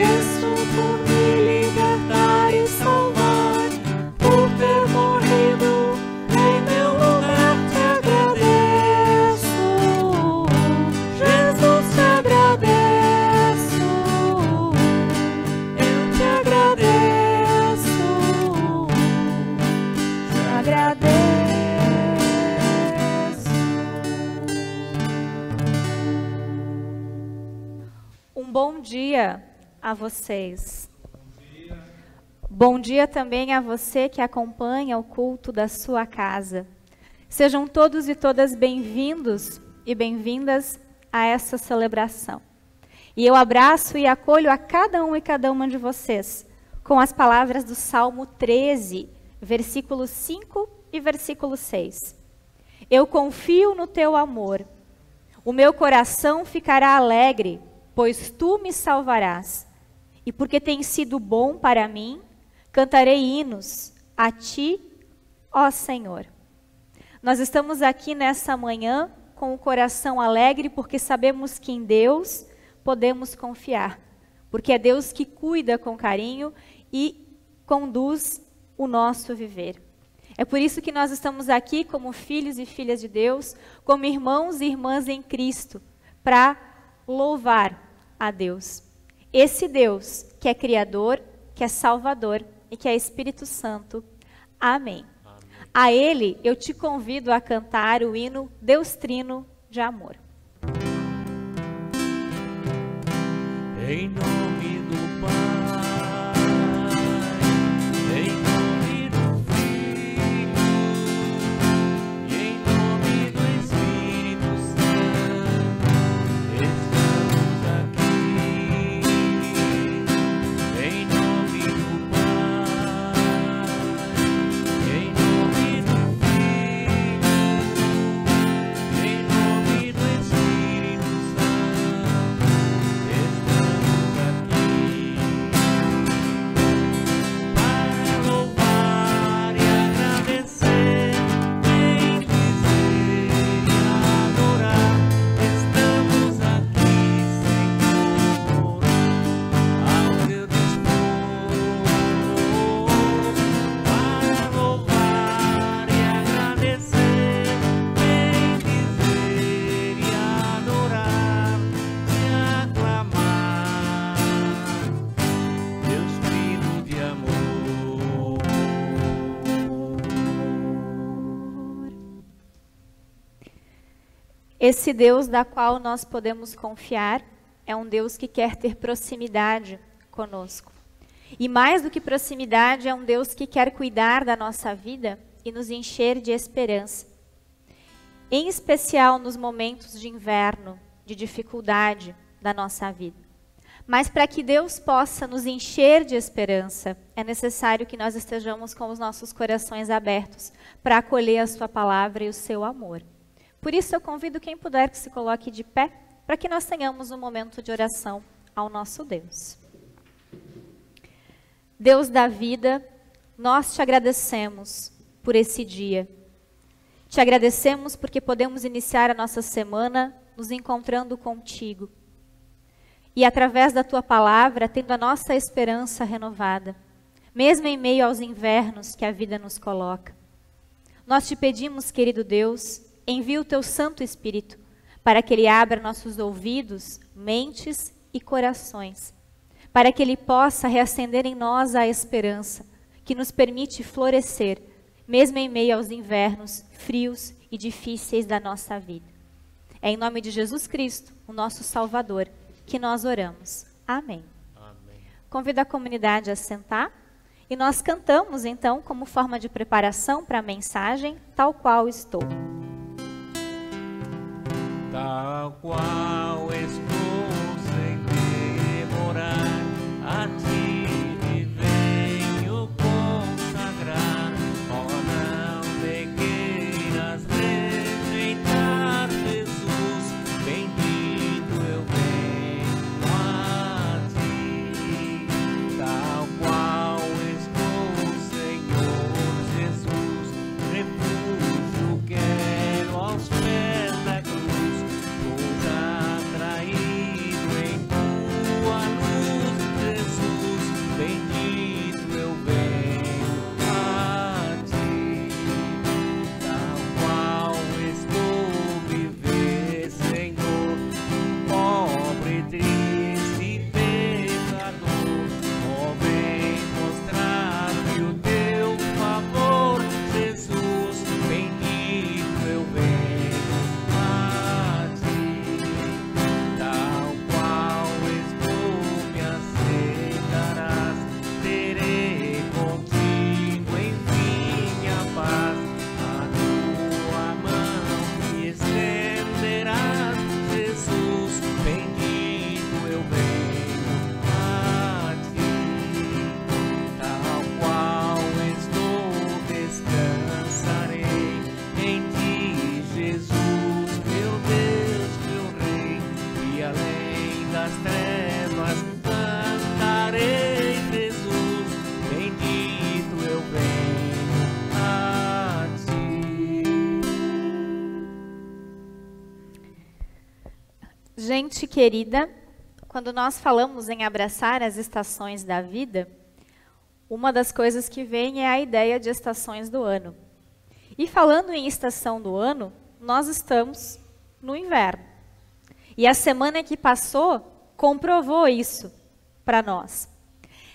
agradeço por me libertar e salvar, por ter morrido em meu lugar. Te agradeço, Jesus, te agradeço. Eu te agradeço, te agradeço. Um bom dia a vocês. Bom dia também a você que acompanha o culto da sua casa. Sejam todos e todas bem-vindos e bem-vindas a essa celebração. E eu abraço e acolho a cada um e cada uma de vocês com as palavras do Salmo 13, versículo 5 e versículo 6. Eu confio no teu amor. O meu coração ficará alegre, pois tu me salvarás. E porque tens sido bom para mim, cantarei hinos a ti, ó Senhor. Nós estamos aqui nessa manhã com o coração alegre, porque sabemos que em Deus podemos confiar. Porque é Deus que cuida com carinho e conduz o nosso viver. É por isso que nós estamos aqui como filhos e filhas de Deus, como irmãos e irmãs em Cristo, para louvar a Deus. Esse Deus que é Criador, que é Salvador e que é Espírito Santo. Amém. Amém. A Ele eu te convido a cantar o hino Deus Trino de Amor. Em nome do Pai, em nome do Filho e em nome do Espírito Santo, estamos aqui. Em nome do Pai, em nome do Filho e em nome do Espírito Santo, estamos aqui para louvar e agradecer, bendizer e adorar. Estamos aqui, Senhor, ao teu dispor, para louvar e agradecer, bendizer e adorar, e aclamar Deus Trino de amor. Esse Deus da qual nós podemos confiar é um Deus que quer ter proximidade conosco. E mais do que proximidade, é um Deus que quer cuidar da nossa vida e nos encher de esperança. Em especial nos momentos de inverno, de dificuldade da nossa vida. Mas para que Deus possa nos encher de esperança, é necessário que nós estejamos com os nossos corações abertos para acolher a sua palavra e o seu amor. Por isso eu convido quem puder que se coloque de pé, para que nós tenhamos um momento de oração ao nosso Deus. Deus da vida, nós te agradecemos por esse dia. Te agradecemos porque podemos iniciar a nossa semana nos encontrando contigo. E através da tua palavra, tendo a nossa esperança renovada, mesmo em meio aos invernos que a vida nos coloca. Nós te pedimos, querido Deus, envia o teu Santo Espírito para que ele abra nossos ouvidos, mentes e corações, para que ele possa reacender em nós a esperança que nos permite florescer, mesmo em meio aos invernos frios e difíceis da nossa vida. É em nome de Jesus Cristo, o nosso Salvador, que nós oramos. Amém. Amém. Convido a comunidade a sentar e nós cantamos então como forma de preparação para a mensagem, tal qual estou. Tal qual estou sem demorar, a ti me venho consagrar. Oh, não me queiras rejeitar, Jesus, bendito eu venho a ti. Tal qual estou, Senhor Jesus, refúgio quero aos pés da cruz, pois das trevas, cantarei Jesus, bendito eu venho a ti. Gente querida, quando nós falamos em abraçar as estações da vida, uma das coisas que vem é a ideia de estações do ano. E falando em estação do ano, nós estamos no inverno. E a semana que passou comprovou isso para nós.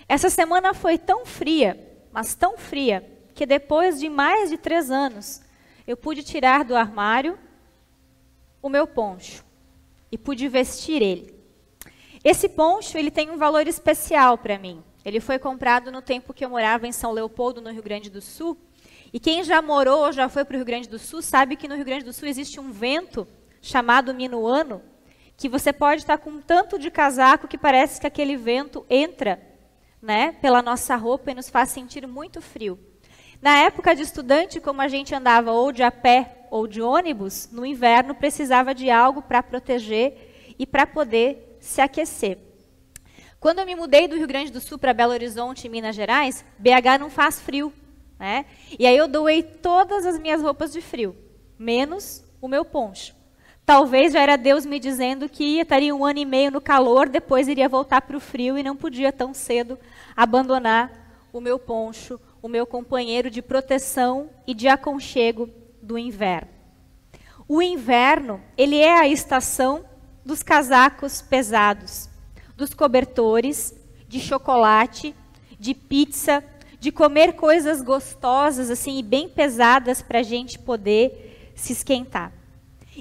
Essa semana foi tão fria, mas tão fria, que depois de mais de 3 anos, eu pude tirar do armário o meu poncho e pude vestir ele. Esse poncho, ele tem um valor especial para mim. Ele foi comprado no tempo que eu morava em São Leopoldo, no Rio Grande do Sul. E quem já morou ou já foi para o Rio Grande do Sul sabe que no Rio Grande do Sul existe um vento chamado minuano, que você pode estar com tanto de casaco que parece que aquele vento entra, né, pela nossa roupa e nos faz sentir muito frio. Na época de estudante, como a gente andava ou de a pé ou de ônibus, no inverno precisava de algo para proteger e para poder se aquecer. Quando eu me mudei do Rio Grande do Sul para Belo Horizonte, em Minas Gerais, BH não faz frio, né? E aí eu doei todas as minhas roupas de frio, menos o meu poncho. Talvez já era Deus me dizendo que estaria 1 ano e meio no calor, depois iria voltar para o frio e não podia tão cedo abandonar o meu poncho, o meu companheiro de proteção e de aconchego do inverno. O inverno, ele é a estação dos casacos pesados, dos cobertores, de chocolate, de pizza, de comer coisas gostosas assim e bem pesadas para a gente poder se esquentar.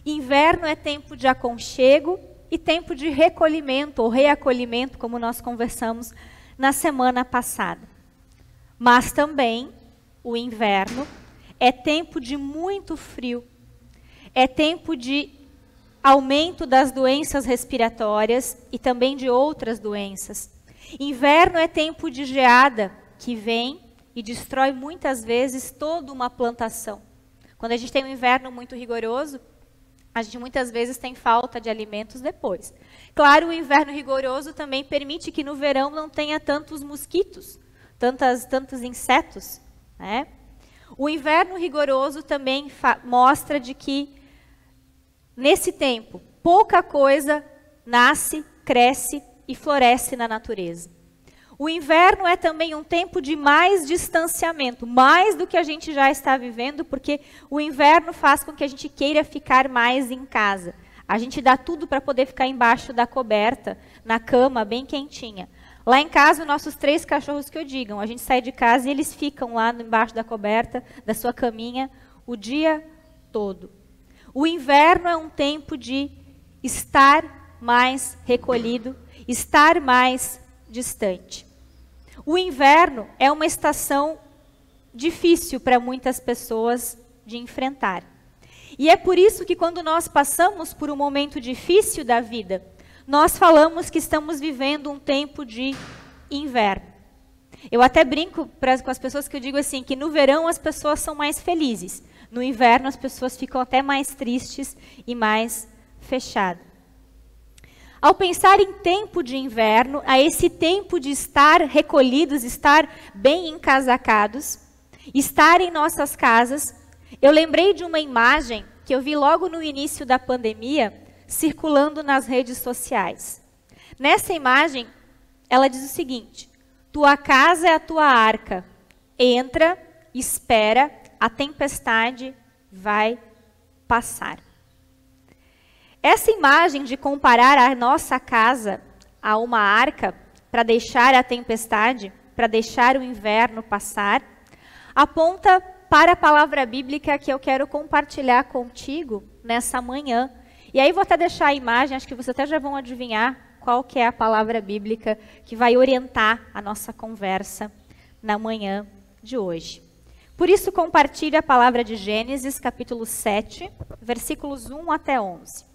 Inverno é tempo de aconchego e tempo de recolhimento ou reacolhimento, como nós conversamos na semana passada. Mas também o inverno é tempo de muito frio, é tempo de aumento das doenças respiratórias e também de outras doenças. Inverno é tempo de geada, que vem e destrói muitas vezes toda uma plantação. Quando a gente tem um inverno muito rigoroso, a gente muitas vezes tem falta de alimentos depois. Claro, o inverno rigoroso também permite que no verão não tenha tantos mosquitos, tantos insetos, né? O inverno rigoroso também mostra de que nesse tempo, pouca coisa nasce, cresce e floresce na natureza. O inverno é também um tempo de mais distanciamento, mais do que a gente já está vivendo, porque o inverno faz com que a gente queira ficar mais em casa. A gente dá tudo para poder ficar embaixo da coberta, na cama, bem quentinha. Lá em casa, nossos 3 cachorros que eu digam, a gente sai de casa e eles ficam lá embaixo da coberta, da sua caminha, o dia todo. O inverno é um tempo de estar mais recolhido, estar mais distante. O inverno é uma estação difícil para muitas pessoas de enfrentar. E é por isso que quando nós passamos por um momento difícil da vida, nós falamos que estamos vivendo um tempo de inverno. Eu até brinco com as pessoas que eu digo assim, que no verão as pessoas são mais felizes. No inverno as pessoas ficam até mais tristes e mais fechadas. Ao pensar em tempo de inverno, a esse tempo de estar recolhidos, estar bem encasacados, estar em nossas casas, eu lembrei de uma imagem que eu vi logo no início da pandemia, circulando nas redes sociais. Nessa imagem, ela diz o seguinte: tua casa é a tua arca, entra, espera, a tempestade vai passar. Essa imagem de comparar a nossa casa a uma arca para deixar a tempestade, para deixar o inverno passar, aponta para a palavra bíblica que eu quero compartilhar contigo nessa manhã. E aí vou até deixar a imagem, acho que vocês até já vão adivinhar qual que é a palavra bíblica que vai orientar a nossa conversa na manhã de hoje. Por isso, compartilhe a palavra de Gênesis, capítulo 7, versículos 1 até 11.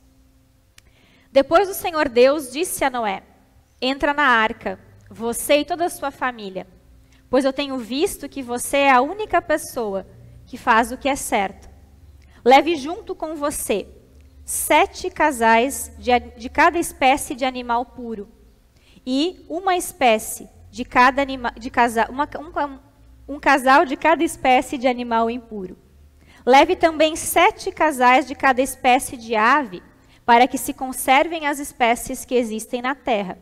Depois o Senhor Deus disse a Noé: entra na arca, você e toda a sua família, pois eu tenho visto que você é a única pessoa que faz o que é certo. Leve junto com você 7 casais de cada espécie de animal puro, e uma espécie de cada um casal de cada espécie de animal impuro. Leve também 7 casais de cada espécie de ave, para que se conservem as espécies que existem na terra.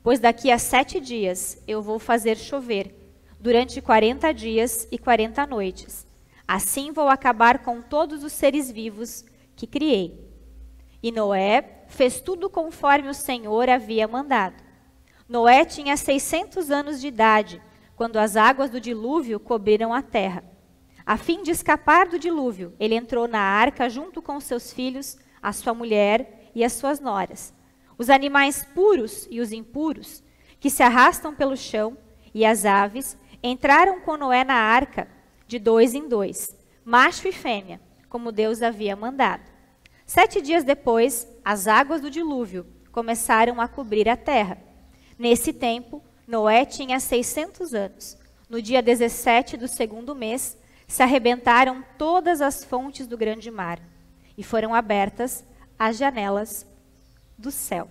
Pois daqui a 7 dias eu vou fazer chover, durante 40 dias e 40 noites. Assim vou acabar com todos os seres vivos que criei. E Noé fez tudo conforme o Senhor havia mandado. Noé tinha 600 anos de idade, quando as águas do dilúvio cobriram a terra. A fim de escapar do dilúvio, ele entrou na arca junto com seus filhos, a sua mulher e as suas noras. Os animais puros e os impuros, que se arrastam pelo chão, e as aves, entraram com Noé na arca, de 2 em 2, macho e fêmea, como Deus havia mandado. 7 dias depois, as águas do dilúvio começaram a cobrir a terra. Nesse tempo, Noé tinha 600 anos. No dia 17 do 2º mês, se arrebentaram todas as fontes do grande mar, e foram abertas as janelas do céu.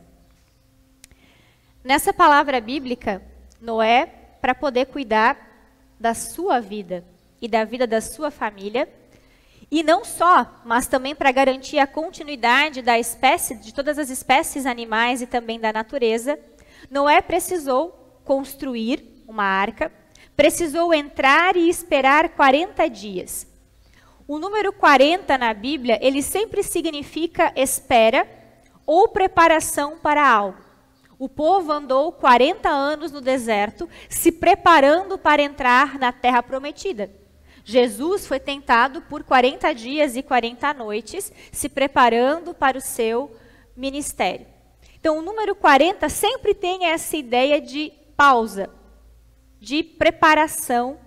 Nessa palavra bíblica, Noé, para poder cuidar da sua vida e da vida da sua família, e não só, mas também para garantir a continuidade da espécie, de todas as espécies animais e também da natureza, Noé precisou construir uma arca, precisou entrar e esperar 40 dias. O número 40 na Bíblia, ele sempre significa espera ou preparação para algo. O povo andou 40 anos no deserto, se preparando para entrar na terra prometida. Jesus foi tentado por 40 dias e 40 noites, se preparando para o seu ministério. Então, o número 40 sempre tem essa ideia de pausa, de preparação,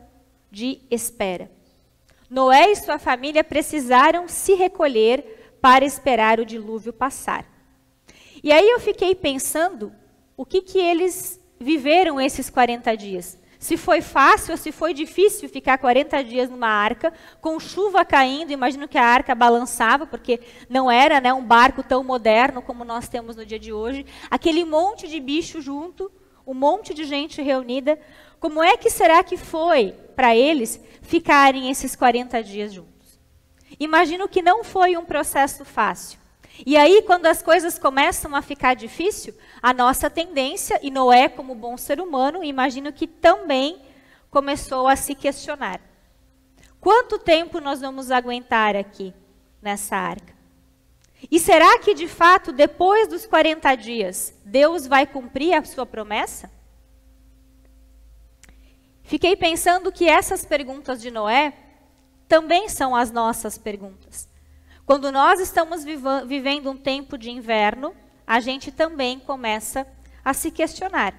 de espera. Noé e sua família precisaram se recolher para esperar o dilúvio passar. E aí eu fiquei pensando o que eles viveram esses 40 dias. Se foi fácil ou se foi difícil ficar 40 dias numa arca, com chuva caindo, imagino que a arca balançava, porque não era, né, um barco tão moderno como nós temos no dia de hoje. Aquele monte de bicho junto, um monte de gente reunida. Como é que será que foi para eles ficarem esses 40 dias juntos? Imagino que não foi um processo fácil. E aí, quando as coisas começam a ficar difícil, a nossa tendência, e Noé como bom ser humano, imagino que também começou a se questionar. Quanto tempo nós vamos aguentar aqui nessa arca? E será que, de fato, depois dos 40 dias, Deus vai cumprir a sua promessa? Fiquei pensando que essas perguntas de Noé também são as nossas perguntas. Quando nós estamos vivendo um tempo de inverno, a gente também começa a se questionar.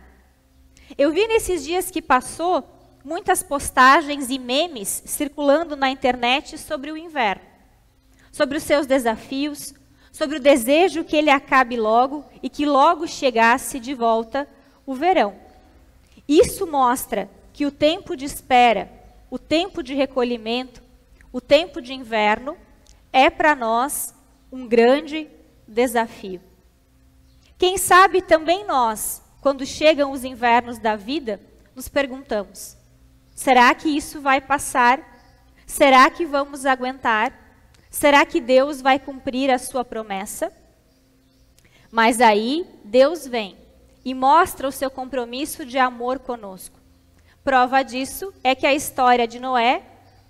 Eu vi nesses dias que passou muitas postagens e memes circulando na internet sobre o inverno, sobre os seus desafios, sobre o desejo que ele acabe logo e que logo chegasse de volta o verão. Isso mostra que o tempo de espera, o tempo de recolhimento, o tempo de inverno é para nós um grande desafio. Quem sabe também nós, quando chegam os invernos da vida, nos perguntamos: será que isso vai passar? Será que vamos aguentar? Será que Deus vai cumprir a sua promessa? Mas aí Deus vem e mostra o seu compromisso de amor conosco. Prova disso é que a história de Noé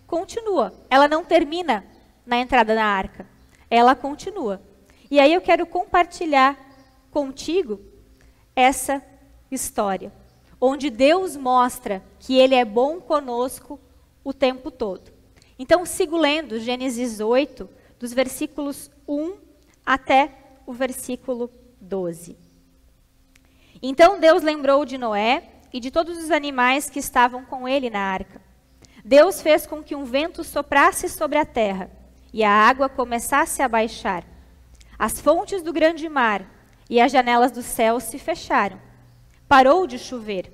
continua. Ela não termina na entrada na arca. Ela continua. E aí eu quero compartilhar contigo essa história, onde Deus mostra que Ele é bom conosco o tempo todo. Então, sigo lendo Gênesis 8, dos versículos 1 até o versículo 12. Então Deus lembrou de Noé e de todos os animais que estavam com ele na arca. Deus fez com que um vento soprasse sobre a terra e a água começasse a baixar. As fontes do grande mar e as janelas do céu se fecharam. Parou de chover.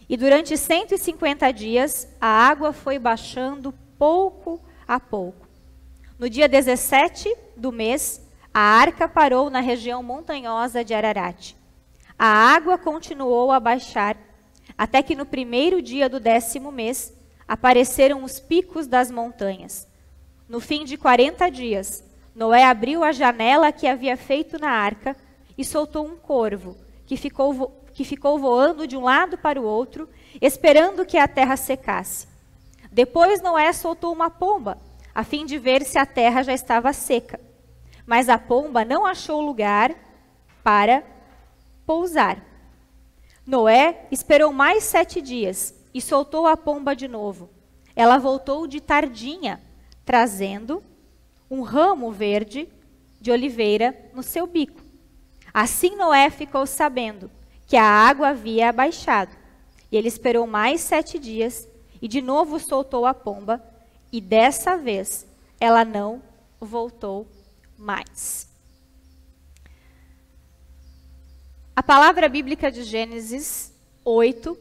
E durante 150 dias, a água foi baixando pouco a pouco. No dia 17 do mês, a arca parou na região montanhosa de Ararat. A água continuou a baixar, até que no primeiro dia do 10º mês, apareceram os picos das montanhas. No fim de 40 dias, Noé abriu a janela que havia feito na arca e soltou um corvo, que ficou voando de um lado para o outro, esperando que a terra secasse. Depois Noé soltou uma pomba, a fim de ver se a terra já estava seca. Mas a pomba não achou lugar para pousar. Noé esperou mais 7 dias e soltou a pomba de novo. Ela voltou de tardinha, trazendo um ramo verde de oliveira no seu bico. Assim Noé ficou sabendo que a água havia abaixado. E ele esperou mais 7 dias e de novo soltou a pomba, e dessa vez ela não voltou mais. A palavra bíblica de Gênesis 8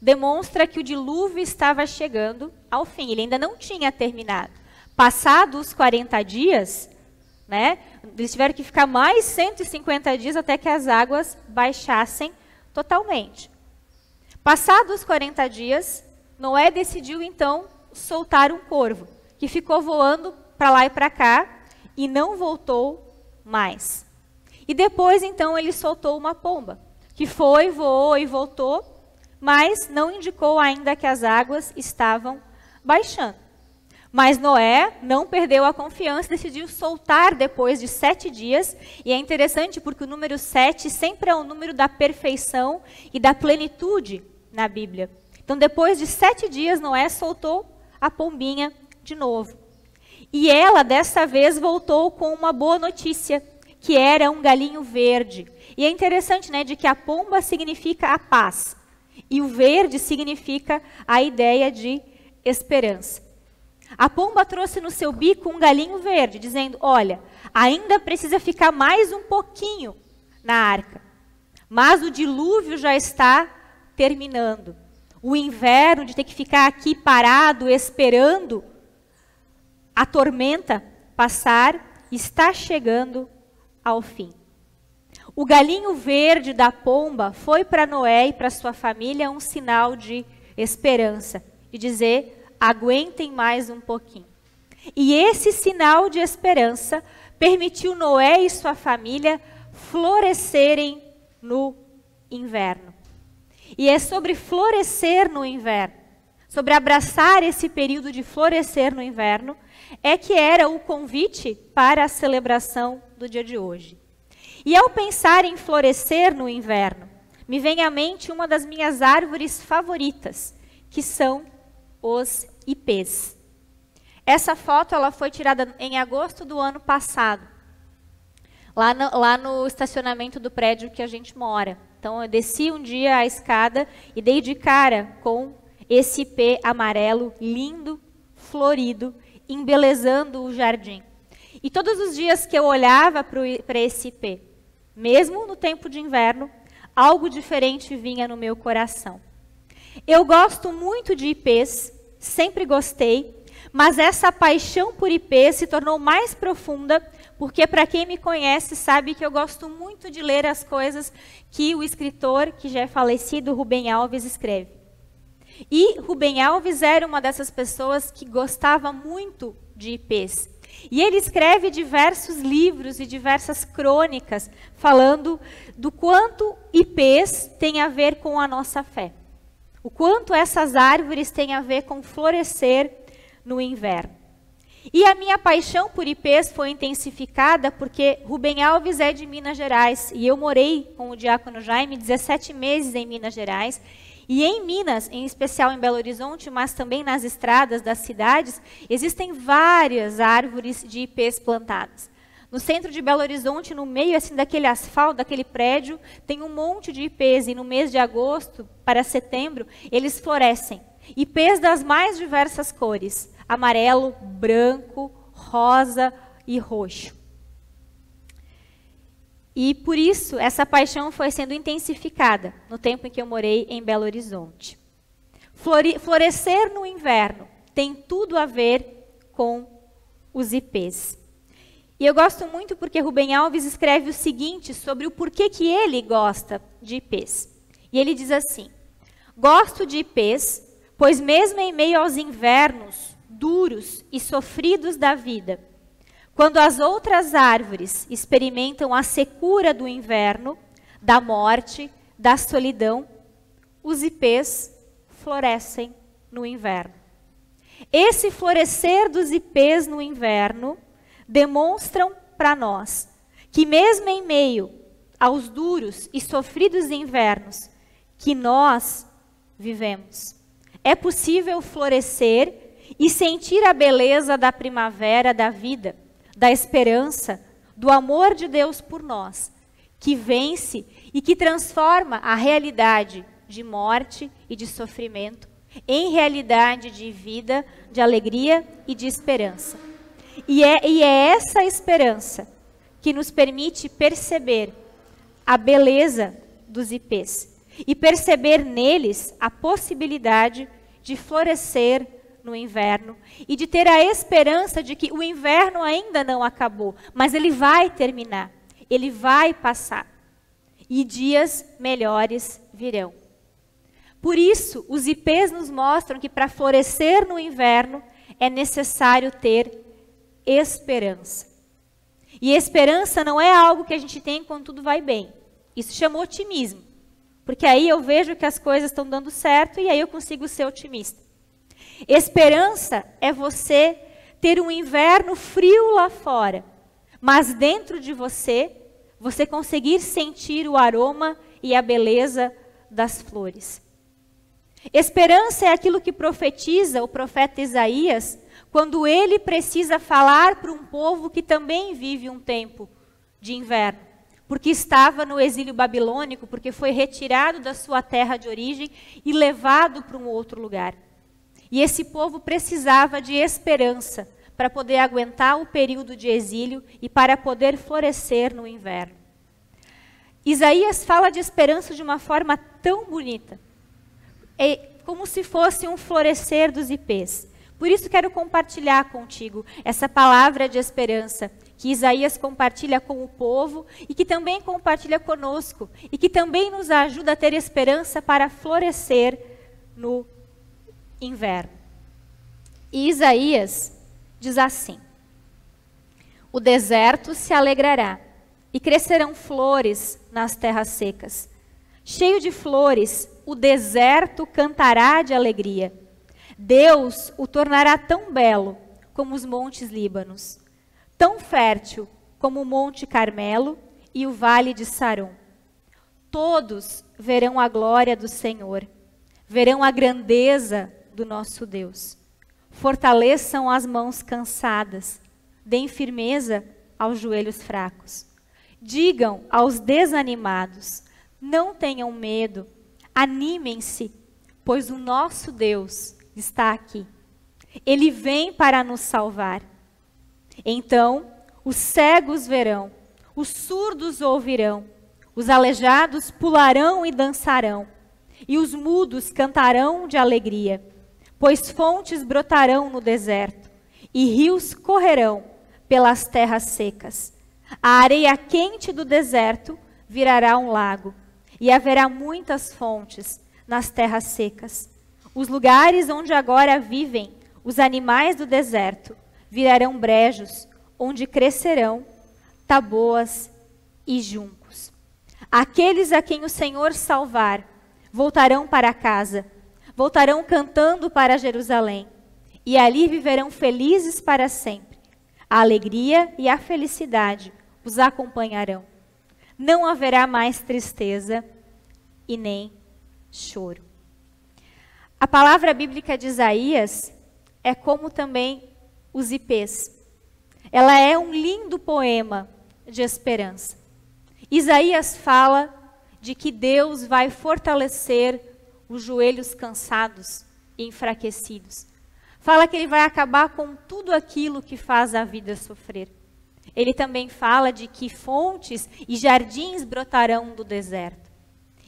demonstra que o dilúvio estava chegando ao fim. Ele ainda não tinha terminado. Passados os 40 dias, né, eles tiveram que ficar mais 150 dias até que as águas baixassem totalmente. Passados os 40 dias, Noé decidiu então soltar um corvo, que ficou voando para lá e para cá e não voltou mais. E depois então ele soltou uma pomba, que foi, voou e voltou, mas não indicou ainda que as águas estavam baixando. Mas Noé não perdeu a confiança, decidiu soltar depois de 7 dias. E é interessante porque o número 7 sempre é o número da perfeição e da plenitude na Bíblia. Então, depois de 7 dias, Noé soltou a pombinha de novo. E ela, dessa vez, voltou com uma boa notícia, que era um galinho verde. E é interessante, né, de que a pomba significa a paz. E o verde significa a ideia de esperança. A pomba trouxe no seu bico um galinho verde, dizendo, olha, ainda precisa ficar mais um pouquinho na arca. Mas o dilúvio já está terminando. O inverno de ter que ficar aqui parado, esperando a tormenta passar, está chegando ao fim. O galinho verde da pomba foi para Noé e para sua família um sinal de esperança, de dizer, aguentem mais um pouquinho. E esse sinal de esperança permitiu Noé e sua família florescerem no inverno. E é sobre florescer no inverno, sobre abraçar esse período de florescer no inverno, é que era o convite para a celebração do dia de hoje. E ao pensar em florescer no inverno, me vem à mente uma das minhas árvores favoritas, que são os ipês. Essa foto ela foi tirada em agosto do ano passado, lá no estacionamento do prédio que a gente mora. Então eu desci um dia a escada e dei de cara com esse ipê amarelo, lindo, florido, embelezando o jardim. E todos os dias que eu olhava para esse ipê, mesmo no tempo de inverno, algo diferente vinha no meu coração. Eu gosto muito de ipês, sempre gostei, mas essa paixão por ipês se tornou mais profunda, porque para quem me conhece sabe que eu gosto muito de ler as coisas que o escritor, que já é falecido, Rubem Alves, escreve. E Rubem Alves era uma dessas pessoas que gostava muito de ipês. E ele escreve diversos livros e diversas crônicas falando do quanto ipês tem a ver com a nossa fé. O quanto essas árvores têm a ver com florescer no inverno. E a minha paixão por ipês foi intensificada porque Rubem Alves é de Minas Gerais e eu morei com o diácono Jaime 17 meses em Minas Gerais. E em Minas, em especial em Belo Horizonte, mas também nas estradas das cidades, existem várias árvores de ipês plantadas. No centro de Belo Horizonte, no meio assim daquele asfalto, daquele prédio, tem um monte de ipês. E no mês de agosto para setembro, eles florescem. Ipês das mais diversas cores. Amarelo, branco, rosa e roxo. E por isso, essa paixão foi sendo intensificada no tempo em que eu morei em Belo Horizonte. Florescer no inverno tem tudo a ver com os ipês. E eu gosto muito porque Rubem Alves escreve o seguinte sobre o porquê que ele gosta de ipês. E ele diz assim: gosto de ipês, pois mesmo em meio aos invernos duros e sofridos da vida, quando as outras árvores experimentam a secura do inverno, da morte, da solidão, os ipês florescem no inverno. Esse florescer dos ipês no inverno demonstram para nós que mesmo em meio aos duros e sofridos invernos que nós vivemos, é possível florescer e sentir a beleza da primavera da vida, da esperança, do amor de Deus por nós, que vence e que transforma a realidade de morte e de sofrimento em realidade de vida, de alegria e de esperança. E é essa esperança que nos permite perceber a beleza dos ipês e perceber neles a possibilidade de florescer no inverno e de ter a esperança de que o inverno ainda não acabou, mas ele vai terminar, ele vai passar e dias melhores virão. Por isso, os ipês nos mostram que para florescer no inverno é necessário ter esperança. E esperança não é algo que a gente tem quando tudo vai bem. Isso chama otimismo. Porque aí eu vejo que as coisas estão dando certo e aí eu consigo ser otimista. Esperança é você ter um inverno frio lá fora, mas dentro de você, você conseguir sentir o aroma e a beleza das flores. Esperança é aquilo que profetiza o profeta Isaías quando ele precisa falar para um povo que também vive um tempo de inverno, porque estava no exílio babilônico, porque foi retirado da sua terra de origem e levado para um outro lugar. E esse povo precisava de esperança para poder aguentar o período de exílio e para poder florescer no inverno. Isaías fala de esperança de uma forma tão bonita, é como se fosse um florescer dos ipês. Por isso quero compartilhar contigo essa palavra de esperança que Isaías compartilha com o povo e que também compartilha conosco e que também nos ajuda a ter esperança para florescer no inverno. E Isaías diz assim: o deserto se alegrará e crescerão flores nas terras secas. Cheio de flores, o deserto cantará de alegria. Deus o tornará tão belo como os montes Líbanos, tão fértil como o monte Carmelo e o vale de Saron. Todos verão a glória do Senhor, verão a grandeza do nosso Deus. Fortaleçam as mãos cansadas, deem firmeza aos joelhos fracos. Digam aos desanimados: não tenham medo, animem-se, pois o nosso Deus está aqui. Ele vem para nos salvar. Então, os cegos verão, os surdos ouvirão, os aleijados pularão e dançarão, e os mudos cantarão de alegria, pois fontes brotarão no deserto, e rios correrão pelas terras secas. A areia quente do deserto virará um lago, e haverá muitas fontes nas terras secas. Os lugares onde agora vivem os animais do deserto virarão brejos, onde crescerão taboas e juncos. Aqueles a quem o Senhor salvar voltarão para casa, voltarão cantando para Jerusalém, e ali viverão felizes para sempre. A alegria e a felicidade os acompanharão. Não haverá mais tristeza e nem choro. A palavra bíblica de Isaías é como também os ipês. Ela é um lindo poema de esperança. Isaías fala de que Deus vai fortalecer os joelhos cansados e enfraquecidos. Fala que ele vai acabar com tudo aquilo que faz a vida sofrer. Ele também fala de que fontes e jardins brotarão do deserto.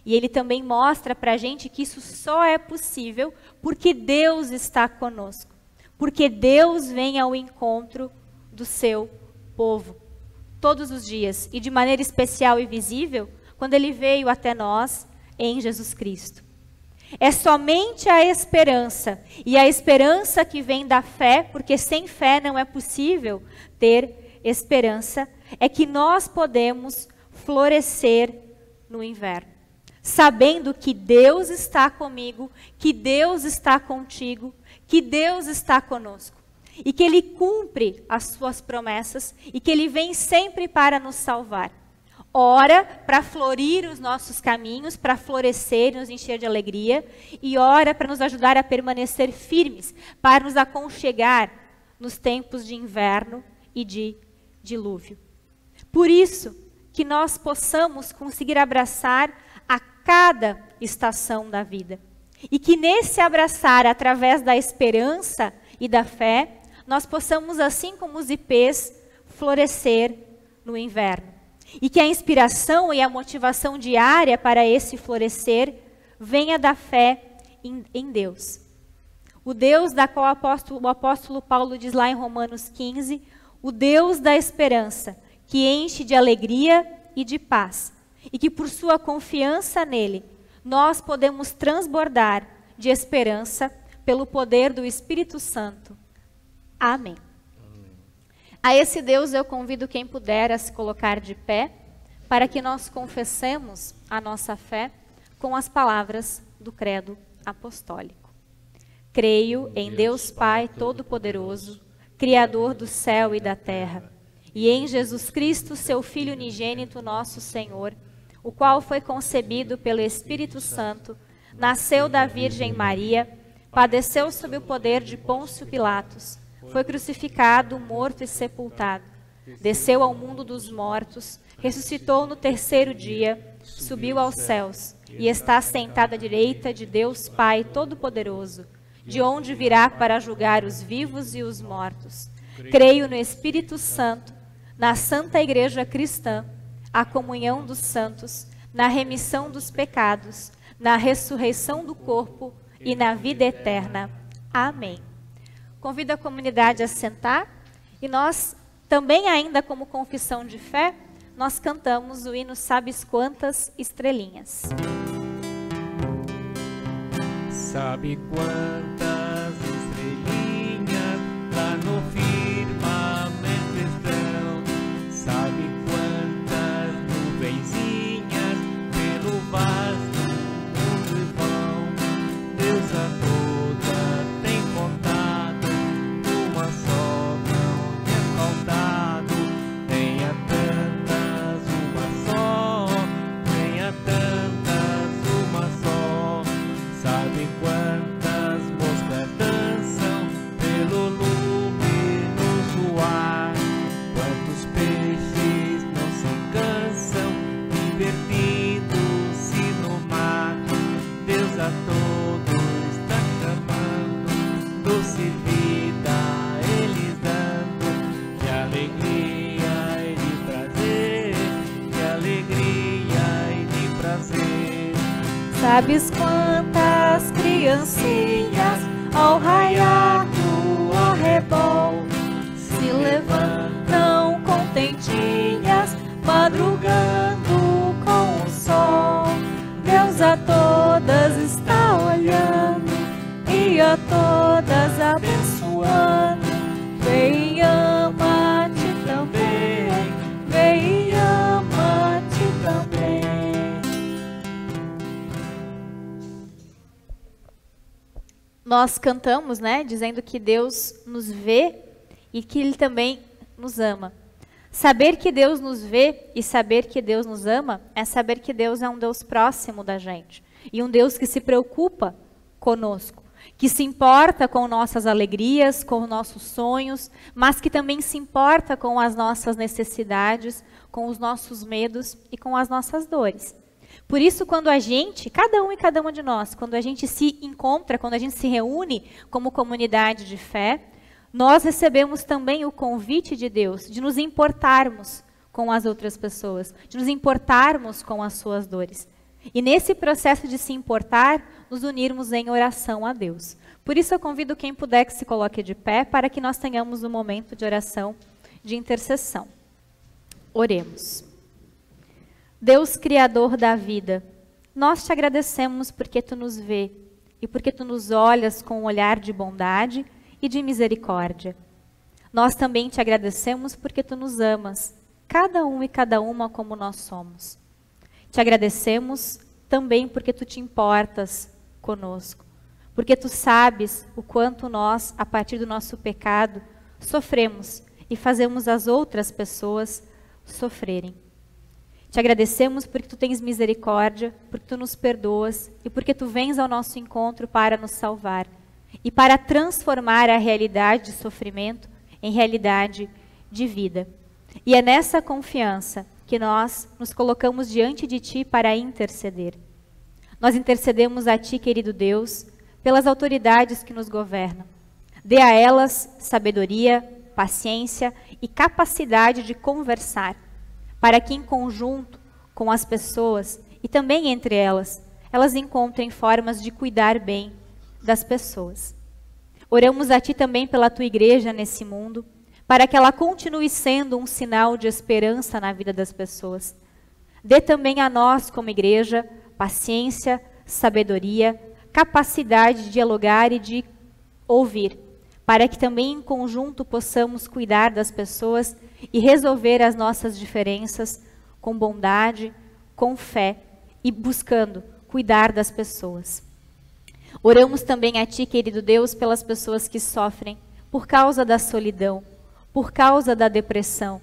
E ele também mostra para a gente que isso só é possível porque Deus está conosco. Porque Deus vem ao encontro do seu povo, todos os dias, e de maneira especial e visível, quando ele veio até nós em Jesus Cristo. É somente a esperança, e a esperança que vem da fé, porque sem fé não é possível ter esperança, é que nós podemos florescer no inverno, sabendo que Deus está comigo, que Deus está contigo, que Deus está conosco, e que Ele cumpre as suas promessas, e que Ele vem sempre para nos salvar. Ora para florir os nossos caminhos, para florescer e nos encher de alegria, e ora para nos ajudar a permanecer firmes, para nos aconchegar nos tempos de inverno e de dilúvio. Por isso que nós possamos conseguir abraçar a cada estação da vida. E que nesse abraçar, através da esperança e da fé, nós possamos, assim como os ipês, florescer no inverno. E que a inspiração e a motivação diária para esse florescer venha da fé em Deus. O Deus da qual o apóstolo Paulo diz lá em Romanos 15, o Deus da esperança, que enche de alegria e de paz, e que por sua confiança nele, nós podemos transbordar de esperança pelo poder do Espírito Santo. Amém. A esse Deus eu convido quem puder a se colocar de pé, para que nós confessemos a nossa fé com as palavras do credo apostólico. Creio em Deus Pai Todo-Poderoso, Criador do céu e da terra, e em Jesus Cristo, seu Filho unigênito, nosso Senhor, o qual foi concebido pelo Espírito Santo, nasceu da Virgem Maria, padeceu sob o poder de Pôncio Pilatos, foi crucificado, morto e sepultado, desceu ao mundo dos mortos, ressuscitou no terceiro dia, subiu aos céus e está sentado à direita de Deus Pai Todo-Poderoso, de onde virá para julgar os vivos e os mortos. Creio no Espírito Santo, na Santa Igreja Cristã, a comunhão dos santos, na remissão dos pecados, na ressurreição do corpo e na vida eterna. Amém. Convido a comunidade a sentar e nós, também ainda como confissão de fé, nós cantamos o hino Sabes Quantas Estrelinhas. Sabe quantas estrelinhas lá no firmamento estão? Sabe quantas nuvenzinhas pelo vasto mundo vão? Deus a todas tem contado, uma só não é faltado. Tenha tantas, uma só, tenha tantas, uma só. Sabe quantas moscas dançam pelo luminoso ar? Quantos peixes não se cansam, divertindo-se no mar? Deus a todos está chamando, doce vida eles dando, de alegria e de prazer, de alegria e de prazer. Sabes quantas criancinhas ao raiar do arrebol se levantam contentinhas, madrugando com o sol. Deus a todas está olhando e a todas abençoando. Vem e ama-te também, vem e ama-te também. Nós cantamos, né, dizendo que Deus nos vê e que Ele também nos ama. Saber que Deus nos vê e saber que Deus nos ama é saber que Deus é um Deus próximo da gente. E um Deus que se preocupa conosco, que se importa com nossas alegrias, com nossos sonhos, mas que também se importa com as nossas necessidades, com os nossos medos e com as nossas dores. Por isso, quando a gente, cada um e cada uma de nós, quando a gente se encontra, quando a gente se reúne como comunidade de fé, nós recebemos também o convite de Deus de nos importarmos com as outras pessoas, de nos importarmos com as suas dores. E nesse processo de se importar, nos unirmos em oração a Deus. Por isso eu convido quem puder que se coloque de pé, para que nós tenhamos um momento de oração, de intercessão. Oremos. Deus Criador da vida, nós te agradecemos porque tu nos vê e porque tu nos olhas com um olhar de bondade e de misericórdia. Nós também te agradecemos porque tu nos amas, cada um e cada uma como nós somos. Te agradecemos também porque tu te importas conosco, porque tu sabes o quanto nós, a partir do nosso pecado, sofremos e fazemos as outras pessoas sofrerem. Te agradecemos porque tu tens misericórdia, porque tu nos perdoas e porque tu vens ao nosso encontro para nos salvar e para transformar a realidade de sofrimento em realidade de vida. E é nessa confiança que nós nos colocamos diante de ti para interceder. Nós intercedemos a ti, querido Deus, pelas autoridades que nos governam. Dê a elas sabedoria, paciência e capacidade de conversar, para que em conjunto com as pessoas e também entre elas, elas encontrem formas de cuidar bem das pessoas. Oramos a ti também pela tua igreja nesse mundo, para que ela continue sendo um sinal de esperança na vida das pessoas. Dê também a nós, como igreja, paciência, sabedoria, capacidade de dialogar e de ouvir, para que também em conjunto possamos cuidar das pessoas e resolver as nossas diferenças com bondade, com fé e buscando cuidar das pessoas. Oramos também a ti, querido Deus, pelas pessoas que sofrem por causa da solidão, por causa da depressão,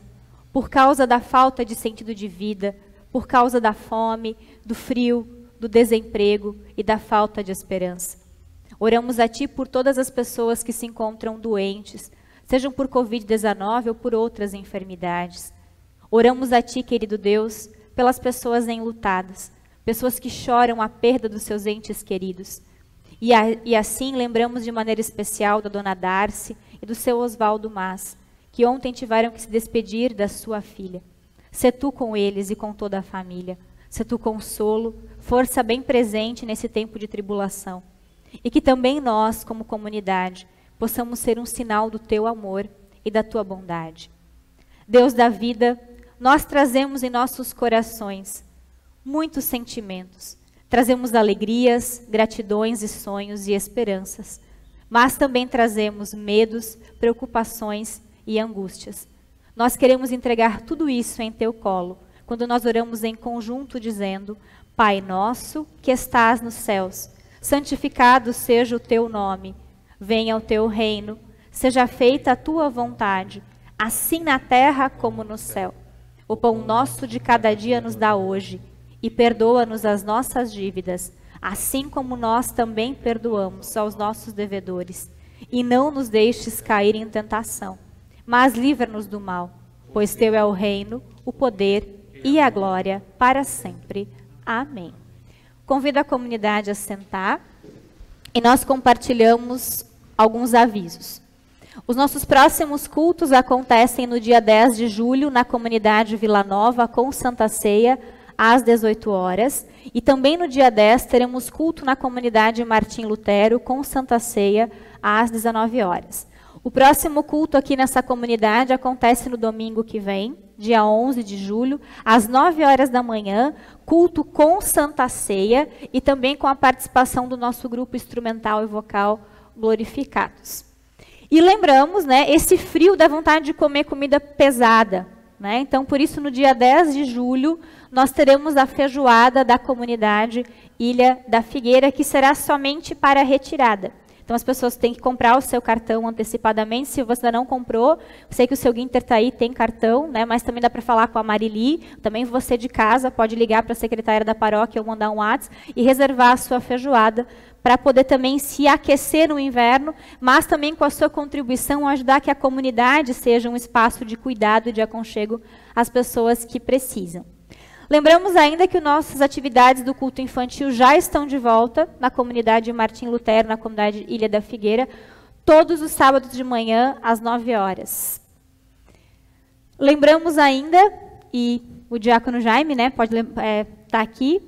por causa da falta de sentido de vida, por causa da fome, do frio, do desemprego e da falta de esperança. Oramos a ti por todas as pessoas que se encontram doentes, sejam por Covid-19 ou por outras enfermidades. Oramos a ti, querido Deus, pelas pessoas enlutadas, pessoas que choram a perda dos seus entes queridos. E assim lembramos de maneira especial da dona Darcy e do seu Oswaldo Mas, que ontem tiveram que se despedir da sua filha. Sê tu com eles e com toda a família. Sê tu consolo, força bem presente nesse tempo de tribulação. E que também nós, como comunidade, possamos ser um sinal do teu amor e da tua bondade. Deus da vida, nós trazemos em nossos corações muitos sentimentos. Trazemos alegrias, gratidões e sonhos e esperanças. Mas também trazemos medos, preocupações e angústias. Nós queremos entregar tudo isso em teu colo, quando nós oramos em conjunto dizendo: Pai nosso que estás nos céus, santificado seja o teu nome. Venha o teu reino, seja feita a tua vontade, assim na terra como no céu. O pão nosso de cada dia nos dá hoje, e perdoa-nos as nossas dívidas, assim como nós também perdoamos aos nossos devedores. E não nos deixes cair em tentação, mas livra-nos do mal, pois teu é o reino, o poder e a glória para sempre. Amém. Convido a comunidade a sentar e nós compartilhamos alguns avisos. Os nossos próximos cultos acontecem no dia 10 de julho na comunidade Vila Nova com Santa Ceia às 18 horas. E também no dia 10 teremos culto na comunidade Martim Lutero com Santa Ceia às 19 horas. O próximo culto aqui nessa comunidade acontece no domingo que vem, dia 11 de julho, às 9 horas da manhã, culto com Santa Ceia e também com a participação do nosso grupo instrumental e vocal Glorificados. E lembramos, né, esse frio dá vontade de comer comida pesada, né? Então, por isso, no dia 10 de julho, nós teremos a feijoada da comunidade Ilha da Figueira, que será somente para retirada. Então, as pessoas têm que comprar o seu cartão antecipadamente. Se você ainda não comprou, sei que o seu Guinter está aí, tem cartão, né? Mas também dá para falar com a Marili. Também você de casa pode ligar para a secretária da paróquia ou mandar um WhatsApp e reservar a sua feijoada para poder também se aquecer no inverno, mas também com a sua contribuição ajudar que a comunidade seja um espaço de cuidado e de aconchego às pessoas que precisam. Lembramos ainda que nossas atividades do culto infantil já estão de volta na comunidade Martim Lutero, na comunidade Ilha da Figueira, todos os sábados de manhã, às 9 horas. Lembramos ainda, e o diácono Jaime, né, pode estar aqui,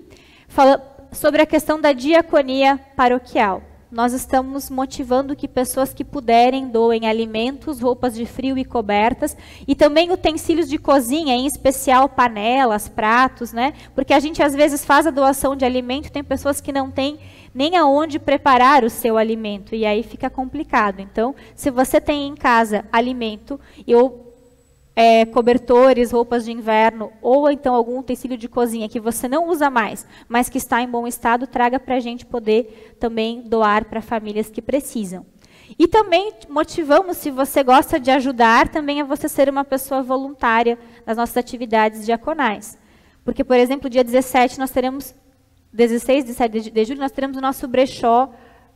fala sobre a questão da diaconia paroquial. nós estamos motivando que pessoas que puderem doem alimentos, roupas de frio e cobertas, e também utensílios de cozinha, em especial panelas, pratos, né? Porque a gente às vezes faz a doação de alimento, tem pessoas que não têm nem aonde preparar o seu alimento, e aí fica complicado. Então, se você tem em casa alimento ou cobertores, roupas de inverno, ou então algum utensílio de cozinha que você não usa mais, mas que está em bom estado, traga para a gente poder também doar para famílias que precisam. E também motivamos, se você gosta de ajudar, também a você ser uma pessoa voluntária nas nossas atividades diaconais. Porque, por exemplo, dia 17, nós teremos, 16 e 17 de julho, nós teremos o nosso brechó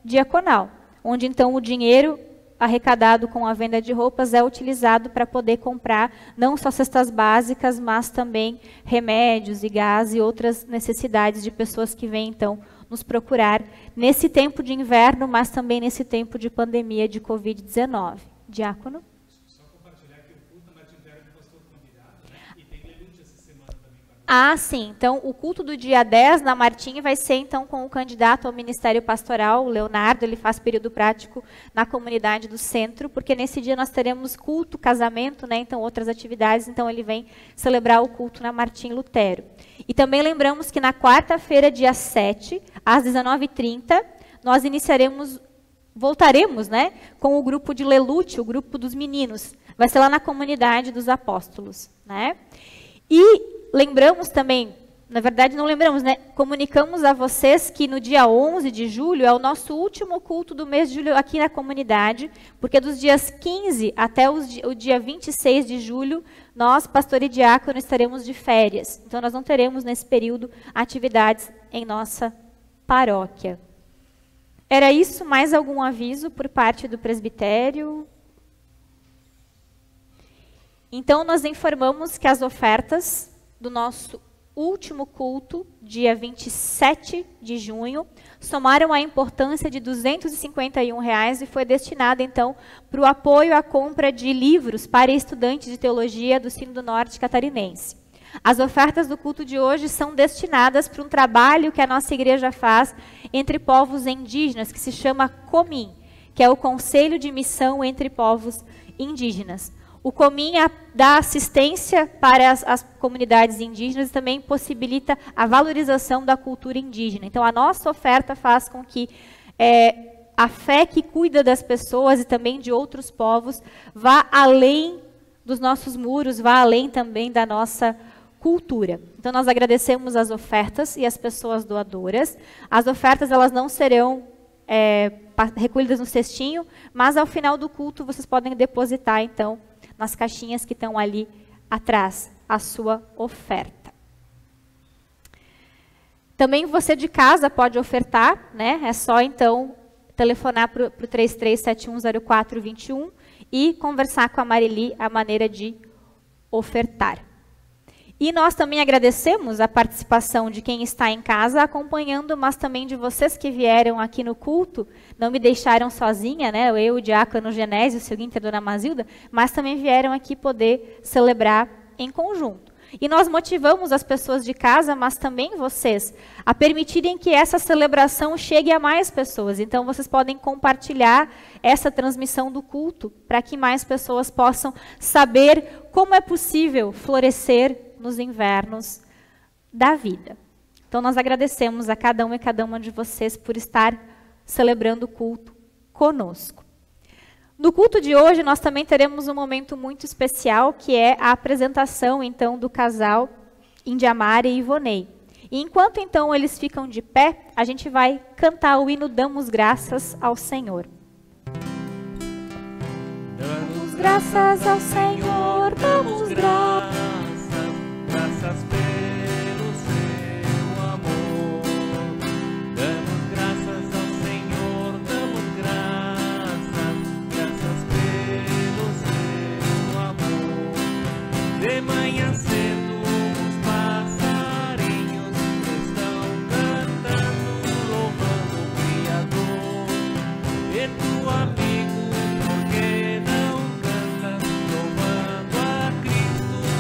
diaconal, onde então o dinheiro arrecadado com a venda de roupas é utilizado para poder comprar não só cestas básicas, mas também remédios e gás e outras necessidades de pessoas que vêm, então, nos procurar nesse tempo de inverno, mas também nesse tempo de pandemia de Covid-19. Diácono? Só compartilhar que o culto na Martim postou convidado, né? E tem Lelute essa semana também. Ah, sim. Então, o culto do dia 10 na Martim vai ser, então, com o candidato ao Ministério Pastoral, o Leonardo. Ele faz período prático na comunidade do centro, porque nesse dia nós teremos culto, casamento, né? Então, outras atividades. Então, ele vem celebrar o culto na Martim Lutero. E também lembramos que na quarta-feira, dia 7, às 19h30, nós voltaremos, né? Com o grupo de Lelute, o grupo dos meninos. Vai ser lá na comunidade dos apóstolos, né? E lembramos também, na verdade não lembramos, né? Comunicamos a vocês que no dia 11 de julho é o nosso último culto do mês de julho aqui na comunidade, porque dos dias 15 até o dia 26 de julho, nós, pastor e diácono, estaremos de férias. Então nós não teremos nesse período atividades em nossa paróquia. Era isso? Mais algum aviso por parte do presbitério? Então nós informamos que as ofertas do nosso último culto, dia 27 de junho, somaram a importância de R$ 251 e foi destinada, então, para o apoio à compra de livros para estudantes de teologia do Sínodo Norte Catarinense. As ofertas do culto de hoje são destinadas para um trabalho que a nossa igreja faz entre povos indígenas, que se chama COMIN, que é o Conselho de Missão entre Povos Indígenas. O COMIN dá assistência para as comunidades indígenas e também possibilita a valorização da cultura indígena. Então, a nossa oferta faz com que a fé que cuida das pessoas e também de outros povos vá além dos nossos muros, vá além também da nossa cultura. Então, nós agradecemos as ofertas e as pessoas doadoras. As ofertas elas não serão recolhidas no cestinho, mas ao final do culto vocês podem depositar, então, nas caixinhas que estão ali atrás, a sua oferta. Também você de casa pode ofertar, né? É só, então, telefonar para o 33710421 e conversar com a Marili a maneira de ofertar. E nós também agradecemos a participação de quem está em casa acompanhando, mas também de vocês que vieram aqui no culto, não me deixaram sozinha, né? Eu, o diácono Genésio, o seu Guinter, dona Mazilda, mas também vieram aqui poder celebrar em conjunto. E nós motivamos as pessoas de casa, mas também vocês, a permitirem que essa celebração chegue a mais pessoas. Então, vocês podem compartilhar essa transmissão do culto, para que mais pessoas possam saber como é possível florescer nos invernos da vida. Então, nós agradecemos a cada um e cada uma de vocês por estar celebrando o culto conosco. No culto de hoje, nós também teremos um momento muito especial, que é a apresentação, então, do casal Indiamara e Ivonei. E enquanto, então, eles ficam de pé, a gente vai cantar o hino Damos Graças ao Senhor. Damos graças ao Senhor, damos graças pelo seu amor. Damos graças ao Senhor, damos graças pelo seu amor. De manhã cedo os passarinhos estão cantando, louvando o Criador. E tu, amigo, por que não cantas, louvando a Cristo?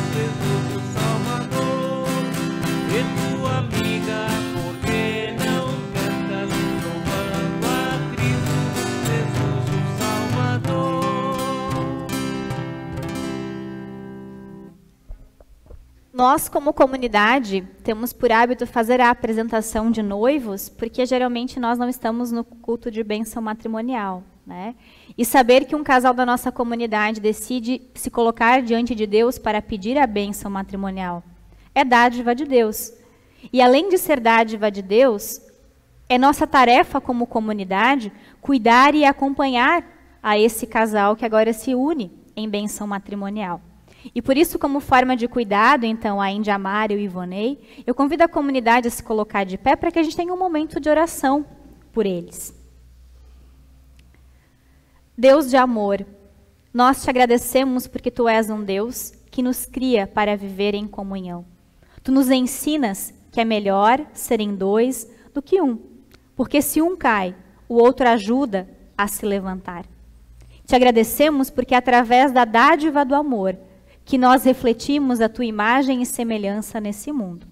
Nós, como comunidade, temos por hábito fazer a apresentação de noivos, porque geralmente nós não estamos no culto de bênção matrimonial, né? E saber que um casal da nossa comunidade decide se colocar diante de Deus para pedir a bênção matrimonial é dádiva de Deus. E além de ser dádiva de Deus, é nossa tarefa como comunidade cuidar e acompanhar a esse casal que agora se une em bênção matrimonial. E por isso, como forma de cuidado, então, a Indiamara e o Ivonei, eu convido a comunidade a se colocar de pé para que a gente tenha um momento de oração por eles. Deus de amor, nós te agradecemos porque Tu és um Deus que nos cria para viver em comunhão. Tu nos ensinas que é melhor serem dois do que um, porque se um cai, o outro ajuda a se levantar. Te agradecemos porque através da dádiva do amor, que nós refletimos a Tua imagem e semelhança nesse mundo.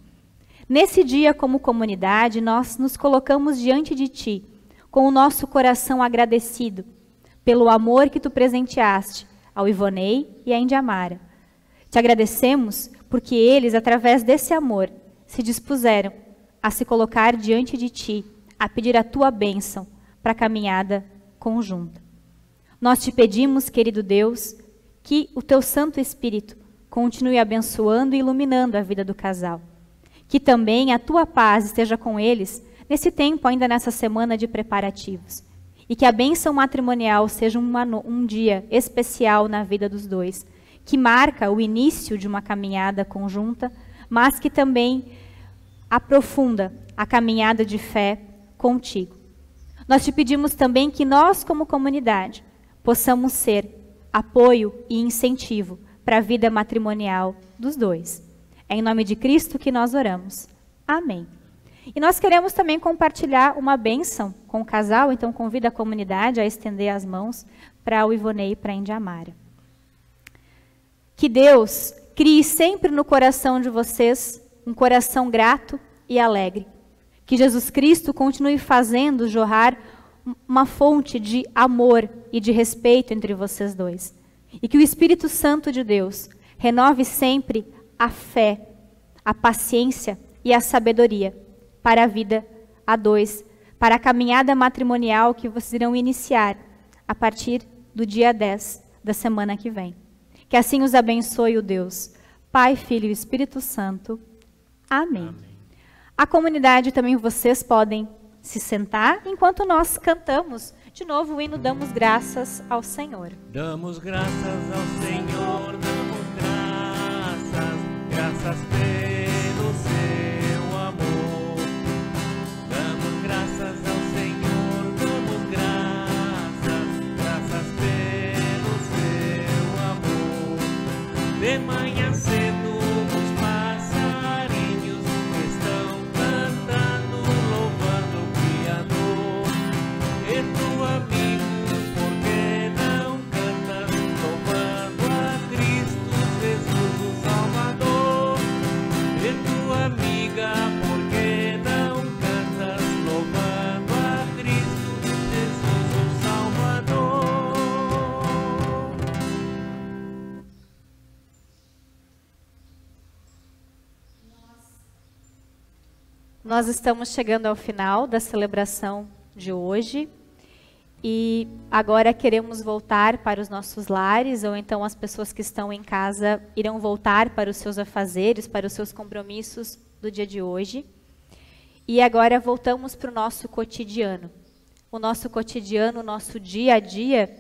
Nesse dia, como comunidade, nós nos colocamos diante de Ti, com o nosso coração agradecido, pelo amor que Tu presenteaste ao Ivonei e à Indiamara. Te agradecemos porque eles, através desse amor, se dispuseram a se colocar diante de Ti, a pedir a Tua bênção para a caminhada conjunta. Nós te pedimos, querido Deus, que o Teu Santo Espírito continue abençoando e iluminando a vida do casal. Que também a Tua paz esteja com eles nesse tempo, ainda nessa semana de preparativos. E que a bênção matrimonial seja um dia especial na vida dos dois, que marca o início de uma caminhada conjunta, mas que também aprofunda a caminhada de fé contigo. Nós te pedimos também que nós, como comunidade, possamos ser apoio e incentivo para a vida matrimonial dos dois. É em nome de Cristo que nós oramos. Amém. E nós queremos também compartilhar uma bênção com o casal, então convido a comunidade a estender as mãos para o Ivonei e para a Indiamara. Que Deus crie sempre no coração de vocês um coração grato e alegre. Que Jesus Cristo continue fazendo jorrar uma fonte de amor e de respeito entre vocês dois. E que o Espírito Santo de Deus renove sempre a fé, a paciência e a sabedoria para a vida a dois, para a caminhada matrimonial que vocês irão iniciar a partir do dia 10 da semana que vem. Que assim os abençoe o Deus, Pai, Filho e Espírito Santo. Amém. Amém. A comunidade também, vocês podem se sentar enquanto nós cantamos de novo o hino Damos Graças ao Senhor. Damos graças ao Senhor, damos graças pelo seu amor. Damos graças ao Senhor, damos graças pelo seu amor. De manhã cedo os passarinhos estão cantando, louvando o Criador. E tu, amigo, por que não cantas, louvando a Cristo Jesus o Salvador? E tu, amiga, por que não cantas, louvando a Cristo Jesus o Salvador? Nós estamos chegando ao final da celebração de hoje e agora queremos voltar para os nossos lares, ou então as pessoas que estão em casa irão voltar para os seus afazeres, para os seus compromissos do dia de hoje. E agora voltamos para o nosso cotidiano. O nosso cotidiano, o nosso dia a dia,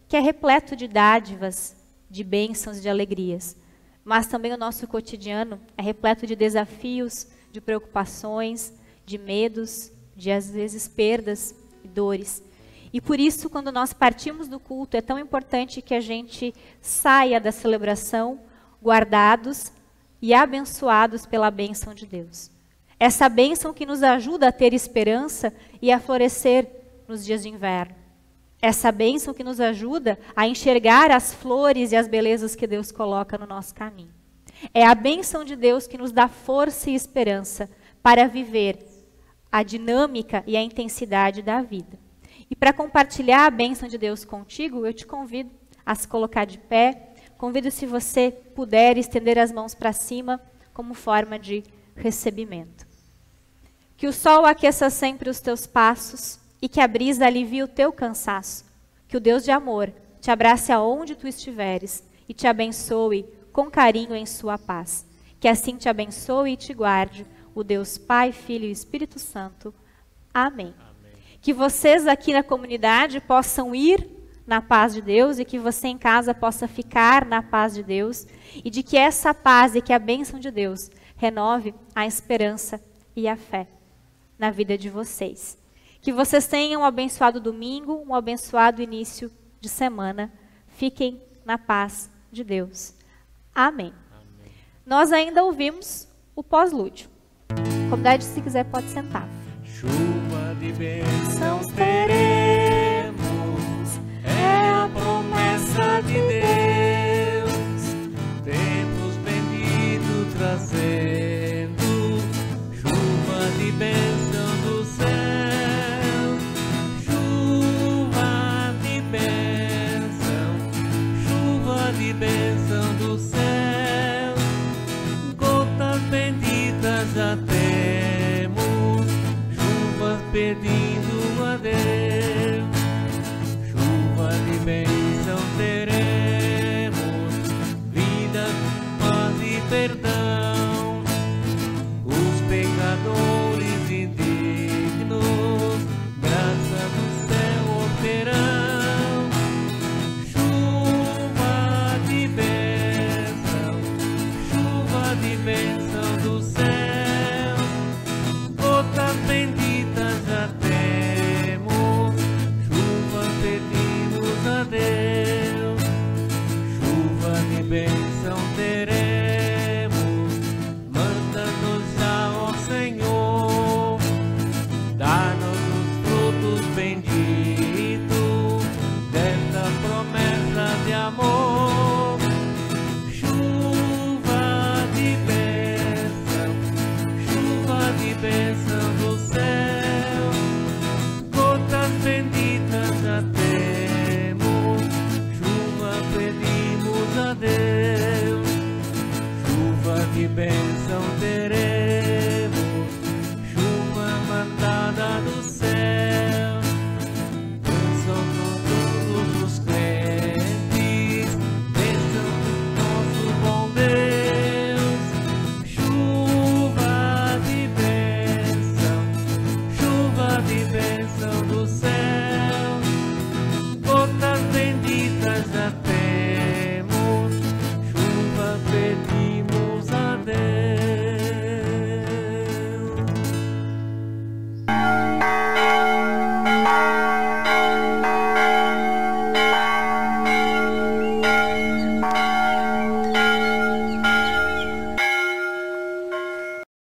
que é repleto de dádivas, de bênçãos, de alegrias. Mas também o nosso cotidiano é repleto de desafios, de preocupações, de medos, de às vezes perdas e dores. E por isso, quando nós partimos do culto, é tão importante que a gente saia da celebração guardados e abençoados pela bênção de Deus. Essa bênção que nos ajuda a ter esperança e a florescer nos dias de inverno. Essa bênção que nos ajuda a enxergar as flores e as belezas que Deus coloca no nosso caminho. É a bênção de Deus que nos dá força e esperança para viver a dinâmica e a intensidade da vida. E para compartilhar a bênção de Deus contigo, eu te convido a se colocar de pé. Convido, se você puder, estender as mãos para cima, como forma de recebimento. Que o sol aqueça sempre os teus passos e que a brisa alivie o teu cansaço. Que o Deus de amor te abrace aonde tu estiveres e te abençoe com carinho em sua paz. Que assim te abençoe e te guarde o Deus Pai, Filho e Espírito Santo. Amém. Que vocês aqui na comunidade possam ir na paz de Deus e que você em casa possa ficar na paz de Deus e de que essa paz e que a bênção de Deus renove a esperança e a fé na vida de vocês. Que vocês tenham um abençoado domingo, um abençoado início de semana. Fiquem na paz de Deus. Amém. Nós ainda ouvimos o pós-lúdio. Comunidade, se quiser, pode sentar. Chuva de bênçãos teremos, é a promessa de Deus. Tempos benditos trazendo, chuva de bênção do céu, chuva de bênção do céu, gotas benditas já temos, chuvas perdidas